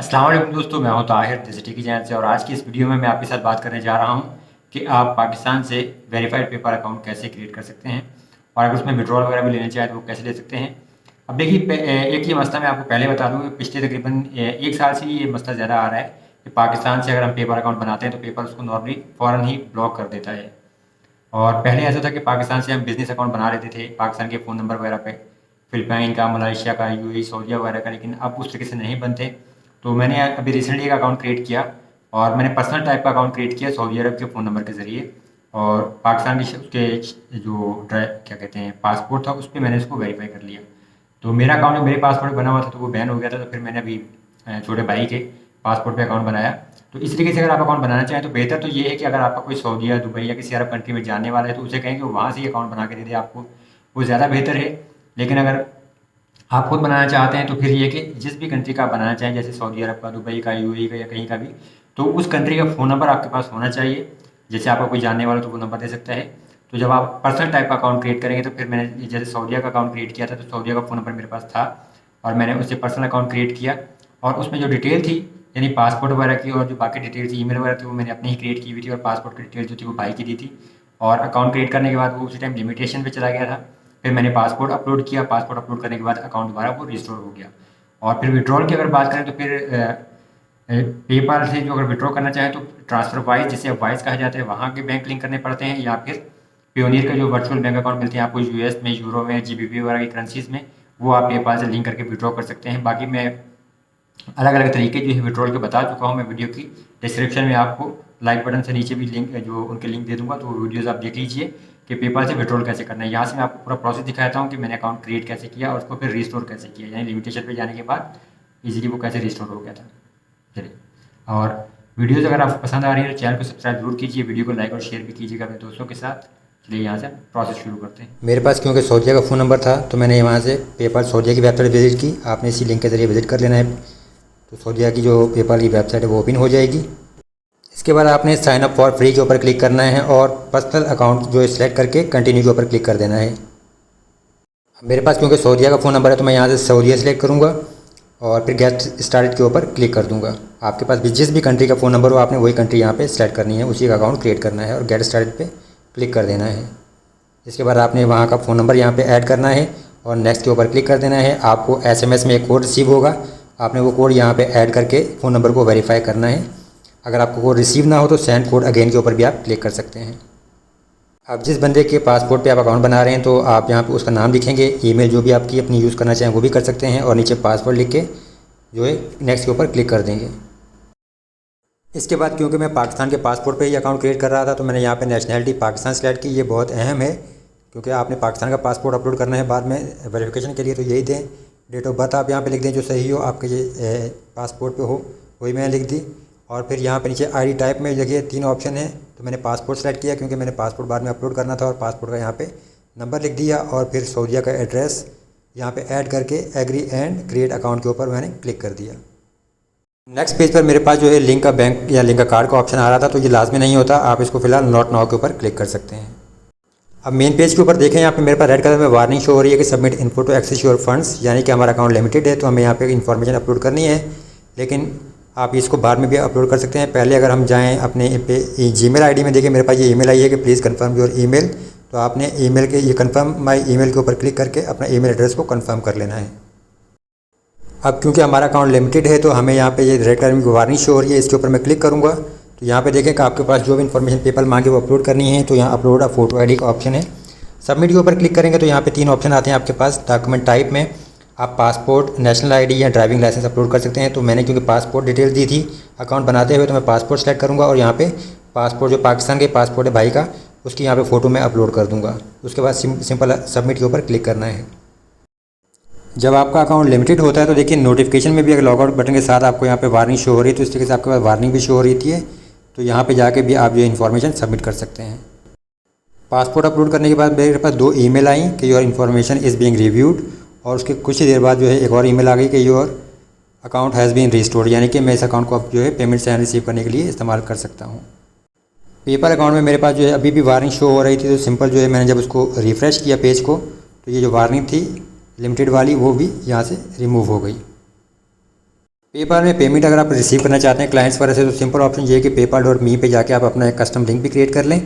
अस्सलाम वालेकुम दोस्तों, मैं हूं ताहिर द की चैनल से। और आज की इस वीडियो में मैं आपके साथ बात करने जा रहा हूं कि आप पाकिस्तान से वेरीफाइड पेपर अकाउंट कैसे क्रिएट कर सकते हैं और अगर उसमें विड्रॉल वगैरह भी लेना चाहें तो वो कैसे ले सकते हैं। अब देखिए, एक ये मसला मैं आपको पहले बता दूं कि पिछले तकरीबन एक साल से ये मसला ज़्यादा आ रहा है कि पाकिस्तान से अगर हम पेपर अकाउंट बनाते हैं तो पेपर उसको नॉर्मली फ़ौरन ही ब्लॉक कर देता है। और पहले ऐसा था कि पाकिस्तान से हम बिज़नेस अकाउंट बना लेते थे पाकिस्तान के फ़ोन नंबर वगैरह पे, फ़िलिपाइन का, मलेशिया का, यूएई, सऊदीया वगैरह का, लेकिन अब उस तरीके से नहीं बनते। तो मैंने अभी रिसेंटली एक अकाउंट क्रिएट किया और मैंने पर्सनल टाइप का अकाउंट क्रिएट किया सऊदी अरब के फ़ोन नंबर के ज़रिए। और पाकिस्तान की उसके जो क्या कहते हैं पासपोर्ट था, उस पर मैंने उसको वेरीफाई कर लिया। तो मेरा अकाउंट जो मेरे पासपोर्ट बना हुआ था तो वो बैन हो गया था, तो फिर मैंने अभी छोटे भाई के पासपोर्ट पे अकाउंट बनाया। तो इस तरीके से अगर आप अकाउंट बनाना चाहें तो बेहतर तो ये है कि अगर आपका कोई सऊदीया, दुबई या किसी अरब कंट्री में जाने वाला है तो उसे कहें कि वो वहाँ से ही अकाउंट बना के दे दे आपको, वो ज़्यादा बेहतर है। लेकिन अगर आप खुद बनाना चाहते हैं तो फिर ये कि जिस भी कंट्री का आप बनाना चाहें, जैसे सऊदी अरब का, दुबई का, यूएई का या कहीं का भी, तो उस कंट्री का फ़ोन नंबर आपके पास होना चाहिए। जैसे आपका कोई जानने वाला तो वो नंबर दे सकता है। तो जब आप पर्सनल टाइप का अकाउंट क्रिएट करेंगे तो फिर मैंने जैसे सऊदीया का अकाउंट क्रिएट किया था तो सऊदीया का फ़ोन नंबर मेरे पास था और मैंने उससे पर्सनल अकाउंट क्रिएट किया। और उसमें जो डिटेल थी, यानी पासपोर्ट वगैरह की और जो बाकी डिटेल थी, ईमेल वगैरह थी, वो मैंने अपनी ही क्रिएट की हुई थी और पासपोर्ट की डिटेल जो थी वो भाई की दी थी। और अकाउंट क्रिएट करने के बाद वो उसी टाइम लिमिटेशन पे चला गया था। फिर मैंने पासपोर्ट अपलोड किया, पासपोर्ट अपलोड करने के बाद अकाउंट दोबारा वो रिस्टोर हो गया। और फिर विड्रॉल की अगर बात करें तो फिर पेपाल से जो अगर विड्रॉ करना चाहें तो ट्रांसफर वाइज, जिसे वाइज कहा जाता है, वहाँ के बैंक लिंक करने पड़ते हैं, या फिर पियोनियर का जो वर्चुअल बैंक अकाउंट मिलते हैं आपको यूएस में, यूरो में, जीबीपी वगैरह की करेंसीज में, वो आप पेपाल से लिंक करके विड्रॉ कर सकते हैं। बाकी मैं अलग अलग तरीके जो है विड्रॉल के बता चुका हूँ। मैं वीडियो की डिस्क्रिप्शन में आपको लाइक बटन से नीचे भी लिंक जो उनके लिंक दे दूंगा, तो वो वीडियोज़ आप देख लीजिए कि पेपाल से विड्रॉल कैसे करना है। यहाँ से मैं आपको पूरा प्रोसेस दिखाता हूँ कि मैंने अकाउंट क्रिएट कैसे किया और उसको फिर रिस्टोर कैसे किया, यानी लिमिटेशन पे जाने के बाद इजीली वो कैसे रिस्टोर हो गया था। चलिए, और वीडियोज़ अगर आपको पसंद आ रही है तो चैनल को सब्सक्राइब जरूर कीजिए, वीडियो को लाइक और शेयर भी कीजिएगा अपने दोस्तों के साथ। चलिए यहाँ से प्रोसेस शुरू करते हैं। मेरे पास क्योंकि सऊदीया का फ़ोन नंबर था तो मैंने वहाँ से पेपाल सऊदीया की वेबसाइट विज़िट की। आपने इसी लिंक के ज़रिए विज़िट कर लेना है, तो सऊदीया की जो पेपाल की वेबसाइट है वो ओपन हो जाएगी। इसके बाद आपने साइन अप फॉर फ्री के ऊपर क्लिक करना है और पर्सनल अकाउंट जो है सिलेक्ट करके कंटिन्यू के ऊपर क्लिक कर देना है। मेरे पास क्योंकि सऊदीया का फ़ोन नंबर है तो मैं यहाँ से सऊदीया सेलेक्ट करूँगा और फिर गेट स्टार्टेड के ऊपर क्लिक कर दूँगा। आपके पास भी जिस भी कंट्री का फ़ोन नंबर हो आपने वही कंट्री यहाँ पे सेलेक्ट करनी है, उसी का अकाउंट क्रिएट करना है और गेट स्टार्टेड पे क्लिक कर देना है। इसके बाद आपने वहाँ का फ़ोन नंबर यहाँ पे ऐड करना है और नेक्स्ट के ऊपर क्लिक कर देना है। आपको एसएमएस में एक कोड रिसीव होगा, आपने वो कोड यहाँ पे ऐड करके फ़ोन नंबर को वेरीफाई करना है। अगर आपको कोड रिसीव ना हो तो सेंड कोड अगेन के ऊपर भी आप क्लिक कर सकते हैं। अब जिस बंदे के पासपोर्ट पे आप अकाउंट बना रहे हैं तो आप यहाँ पे उसका नाम लिखेंगे, ईमेल जो भी आपकी अपनी यूज़ करना चाहें वो भी कर सकते हैं, और नीचे पासवर्ड लिख के जो है नेक्स्ट के ऊपर क्लिक कर देंगे। इसके बाद क्योंकि मैं पाकिस्तान के पासपोर्ट पे ही अकाउंट क्रिएट कर रहा था तो मैंने यहाँ पे नेशनैलिटी पाकिस्तान सेलेक्ट की। ये बहुत अहम है क्योंकि आपने पाकिस्तान का पासपोर्ट अपलोड करना है बाद में वेरिफिकेशन के लिए, तो यही दें। डेट ऑफ बर्थ आप यहाँ पे लिख दें जो सही हो, आपके ये पासपोर्ट पे हो, वही मैंने लिख दी। और फिर यहाँ पे नीचे आईडी टाइप में देखिए 3 ऑप्शन है, तो मैंने पासपोर्ट सेलेक्ट किया क्योंकि मैंने पासपोर्ट बाद में अपलोड करना था, और पासपोर्ट का यहाँ पे नंबर लिख दिया और फिर सऊदीया का एड्रेस यहाँ पे ऐड करके एग्री एंड क्रिएट अकाउंट के ऊपर मैंने क्लिक कर दिया। नेक्स्ट पेज पर मेरे पास जो है लिंक का बैंक या लिंक का कार्ड का ऑप्शन आ रहा था, तो ये लाजमी नहीं होता, आप इसको फिलहाल नॉट नाउ के ऊपर क्लिक कर सकते हैं। अब मेन पेज के ऊपर देखें, यहाँ पे मेरे पास रेड कलर में वार्निंग शो हो रही है कि submit info to access your funds, यानी कि हमारा अकाउंट लिमिटेड है तो हमें यहाँ पे इन्फॉर्मेशन अपलोड करनी है। लेकिन आप इसको बाद में भी अपलोड कर सकते हैं। पहले अगर हम जाएँ अपने पे जीमेल आईडी में, देखिए मेरे पास ये ईमेल आई है कि प्लीज़ कन्फर्म योर ईमेल, तो आपने ईमेल के ये कन्फर्म माई ईमेल के ऊपर क्लिक करके अपना ईमेल एड्रेस को कन्फर्म कर लेना है। अब क्योंकि हमारा अकाउंट लिमिटेड है तो हमें यहाँ पे ये रेड कलर में वार्निंग शो हो रही है, इसके ऊपर मैं क्लिक करूँगा तो यहाँ पे देखें कि आपके पास जो भी इन्फॉर्मेशन पेपल मांगे वो अपलोड करनी है, तो यहाँ अपलोड अ फोटो आईडी का ऑप्शन है। सबमिट के ऊपर क्लिक करेंगे तो यहाँ पे 3 ऑप्शन आते हैं आपके पास। डॉक्यूमेंट टाइप में आप पासपोर्ट, नेशनल आईडी या ड्राइविंग लाइसेंस अपलोड कर सकते हैं। तो मैंने क्योंकि पासपोर्ट डिटेल दी थी अकाउंट बनाते हुए तो मैं पासपोर्ट सेलेक्ट करूँगा और यहाँ पे पासपोर्ट जो पाकिस्तान के पासपोर्ट है भाई का, उसकी यहाँ पे फ़ोटो मैं अपलोड कर दूँगा। उसके बाद सिंपल सबमिट के ऊपर क्लिक करना है। जब आपका अकाउंट लिमिटेड होता है तो देखिए नोटिफिकेशन में भी अगर लॉगआउट बटन के साथ आपको यहाँ पे वार्निंग शो हो रही है, तो इस तरीके से आपके पास वार्निंग भी शो हो रही थी है, तो यहाँ पे जाके भी आप ये इन्फॉर्मेशन सबमिट कर सकते हैं। पासपोर्ट अपलोड करने के बाद मेरे पास 2 ईमेल आई कि your information is being reviewed, और उसके कुछ ही देर बाद जो है एक और ईमेल आ गई कि your account has been restored, यानी कि मैं इस अकाउंट को अब जो है पेमेंट से रिसीव करने के लिए इस्तेमाल कर सकता हूँ। पेपर अकाउंट में मेरे पास जो है अभी भी वार्निंग शो हो रही थी, तो सिंपल जो है मैंने जब उसको रिफ़्रेश किया पेज को तो ये जो वार्निंग थी लिमिटेड वाली वो भी यहाँ से रिमूव हो गई। पेपाल में पेमेंट अगर आप रिसीव करना चाहते हैं क्लाइंट्स वगैरह से, तो सिंपल ऑप्शन ये है कि paypal.me पे जाके आप अपना एक कस्टम लिंक भी क्रिएट कर लें।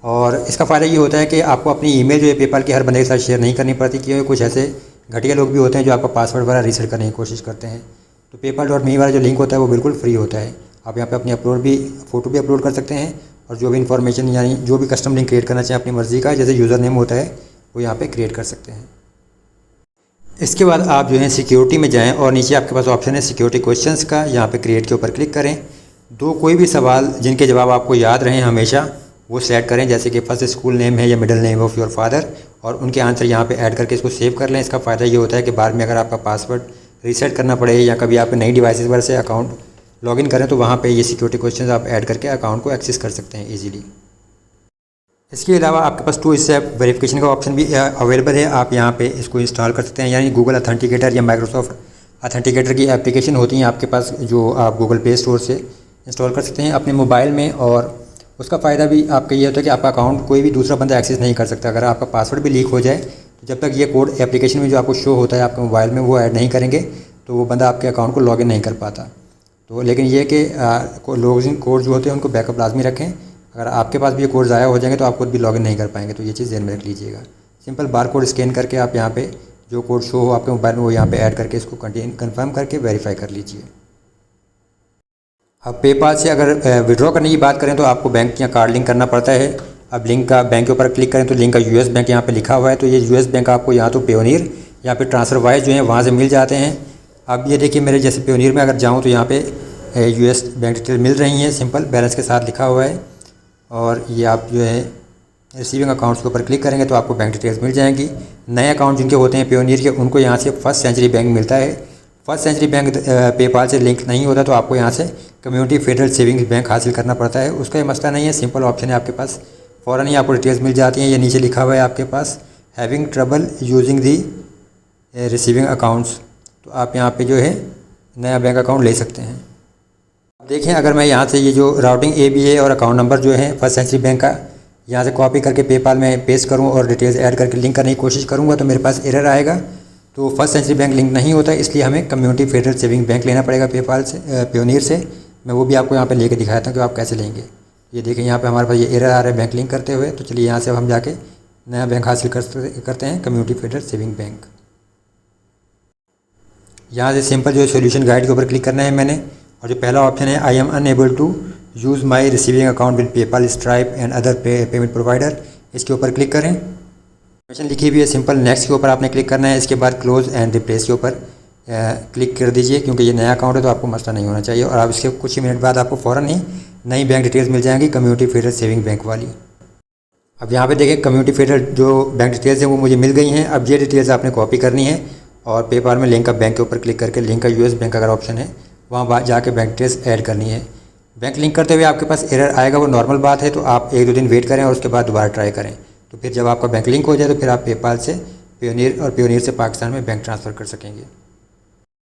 और इसका फ़ायदा ये होता है कि आपको अपनी ईमेल जो है पेपाल के हर बंदे के साथ शेयर नहीं करनी पड़ती, क्योंकि कुछ ऐसे घटिया लोग भी होते हैं जो आपका पासवर्ड वगैरह रीसेट करने की कोशिश करते हैं। तो paypal.me वाला जो लिंक होता है वो बिल्कुल फ्री होता है। आप यहाँ पे अपनी फ़ोटो भी अपलोड कर सकते हैं, और जो भी इन्फॉर्मेशन यानी जो भी कस्टम लिंक क्रिएट करना चाहें अपनी मर्ज़ी का, जैसे यूज़र नेम होता है वो यहाँ पे क्रिएट कर सकते हैं। इसके बाद आप जो है सिक्योरिटी में जाएं और नीचे आपके पास ऑप्शन है सिक्योरिटी क्वेश्चंस का, यहाँ पे क्रिएट के ऊपर क्लिक करें। कोई भी सवाल जिनके जवाब आपको याद रहें हमेशा वो सेलेक्ट करें, जैसे कि फर्स्ट स्कूल नेम है या middle name of your father, और उनके आंसर यहाँ पे ऐड करके इसको सेव कर लें। इसका फ़ायदा ये होता है कि बाद में अगर आपका पासवर्ड रीसेट करना पड़े या कभी आप नई डिवाइसेस पर से अकाउंट लॉगिन करें तो वहाँ पे ये सिक्योरिटी क्वेश्चंस आप ऐड करके अकाउंट को एक्सेस कर सकते हैं ईजीली। इसके अलावा आपके पास 2 स्टेप वेरिफिकेशन का ऑप्शन भी अवेलेबल है। आप यहाँ पे इसको इंस्टॉल कर सकते हैं, यानी गूगल अथेंटिकेटर या माइक्रोसॉफ्ट अथेंटिकेटर की एप्लीकेशन होती हैं आपके पास, जो आप गूगल प्ले स्टोर से इंस्टॉल कर सकते हैं अपने मोबाइल में। और उसका फ़ायदा भी आपका ये होता है कि आपका अकाउंट कोई भी दूसरा बंदा एक्सेस नहीं कर सकता। अगर आपका पासवर्ड भी लीक हो जाए तो जब तक ये कोड एप्लीकेशन में जो आपको शो होता है आपके मोबाइल में वो ऐड नहीं करेंगे तो वो बंदा आपके अकाउंट को लॉगिन नहीं कर पाता। तो लेकिन ये कि लॉगिन कोड जो होते हैं उनको बैकअप लाजमी रखें। अगर आपके पास भी ये कोड ज़ाया हो जाएंगे तो आप खुद भी लॉगिन नहीं कर पाएंगे, तो ये चीज़ ध्यान में रख लीजिएगा। सिंपल बार कोड स्कैन करके आप यहाँ पे जो कोड शो हो आपके मोबाइल में वो यहाँ पे ऐड करके इसको कंफर्म करके वेरीफाई कर लीजिए। अब पेपाल से अगर विड्रॉ करने की बात करें तो आपको बैंक या कार्ड लिंक करना पड़ता है। अब लिंक का बैंक के ऊपर क्लिक करें तो लिंक का यूएस बैंक यहाँ पे लिखा हुआ है, तो ये यूएस बैंक आपको यहाँ तो पेयोनियर या फिर ट्रांसफर वाइज जो है वहाँ से मिल जाते हैं। अब ये देखिए मेरे जैसे पेयोनियर में अगर जाऊँ तो यहाँ पे यूएस बैंक डिटेल मिल रही हैं, सिंपल बैलेंस के साथ लिखा हुआ है। और ये आप जो है रिसीविंग अकाउंट्स के ऊपर क्लिक करेंगे तो आपको बैंक डिटेल्स मिल जाएंगी। नए अकाउंट जिनके होते हैं पेयोनियर के उनको यहाँ से फर्स्ट सेंचुरी बैंक मिलता है। फर्स्ट सेंचुरी बैंक पेपाल से लिंक नहीं होता तो आपको यहाँ से कम्युनिटी फेडरल सेविंग्स बैंक हासिल करना पड़ता है। उसका ये मसला नहीं है, सिंपल ऑप्शन है आपके पास, फ़ौरन ही आपको डिटेल्स मिल जाती हैं। ये नीचे लिखा हुआ है आपके पास having trouble using the receiving accounts, तो आप यहाँ पे जो है नया बैंक अकाउंट ले सकते हैं। देखें अगर मैं यहाँ से ये जो राउटिंग ABA और अकाउंट नंबर जो है फर्स्ट सेंचुरी बैंक का यहाँ से कॉपी करके पेपाल में पेस्ट करूँ और डिटेल्स ऐड करके लिंक करने की कोशिश करूँगा तो मेरे पास एरर आएगा। तो फर्स्ट सेंचुरी बैंक लिंक नहीं होता, इसलिए हमें कम्युनिटी फेडरल सेविंग बैंक लेना पड़ेगा पेपाल से पेयोनियर से। मैं वो भी आपको यहाँ पे लेके दिखाता हूँ कि आप कैसे लेंगे। ये देखें यहाँ पे हमारे पास ये एरर आ रहा है बैंक लिंक करते हुए। तो चलिए यहाँ से अब हम जाके नया बैंक हासिल करते हैं, कम्युनिटी फेडरल सेविंग बैंक। यहाँ से सिंपल जो सोल्यूशन गाइड के ऊपर क्लिक करना है मैंने, और जो पहला ऑप्शन है I am unable to use my receiving account with PayPal, Stripe and other payment provider, इसके ऊपर क्लिक करें। इन्फॉर्मेशन लिखी हुई है, सिंपल नेक्स्ट के ऊपर आपने क्लिक करना है। इसके बाद क्लोज एंड रिप्लेस के ऊपर क्लिक कर दीजिए, क्योंकि ये नया अकाउंट है तो आपको मसला नहीं होना चाहिए। और आप इसके कुछ ही मिनट बाद आपको फ़ौरन ही नई बैंक डिटेल्स मिल जाएंगी कम्युनिटी फेडरल सेविंग बैंक वाली। अब यहाँ पे देखें कम्युनिटी फेडरल जो बैंक डिटेल्स हैं वो मुझे मिल गई हैं। अब ये डिटेल्स आपने कॉपी करनी है और पेपाल में लिंक का बैंक के ऊपर क्लिक करके लिंक का यूएस बैंक अगर ऑप्शन है वहाँ जाके बैंक डिटेल्स ऐड करनी है। बैंक लिंक करते हुए आपके पास एरर आएगा, वो नॉर्मल बात है, तो आप 1-2 दिन वेट करें और उसके बाद दोबारा ट्राई करें। तो फिर जब आपका बैंक लिंक हो जाए तो फिर आप पेपाल से पेयोनियर और पेयोनियर से पाकिस्तान में बैंक ट्रांसफ़र कर सकेंगे।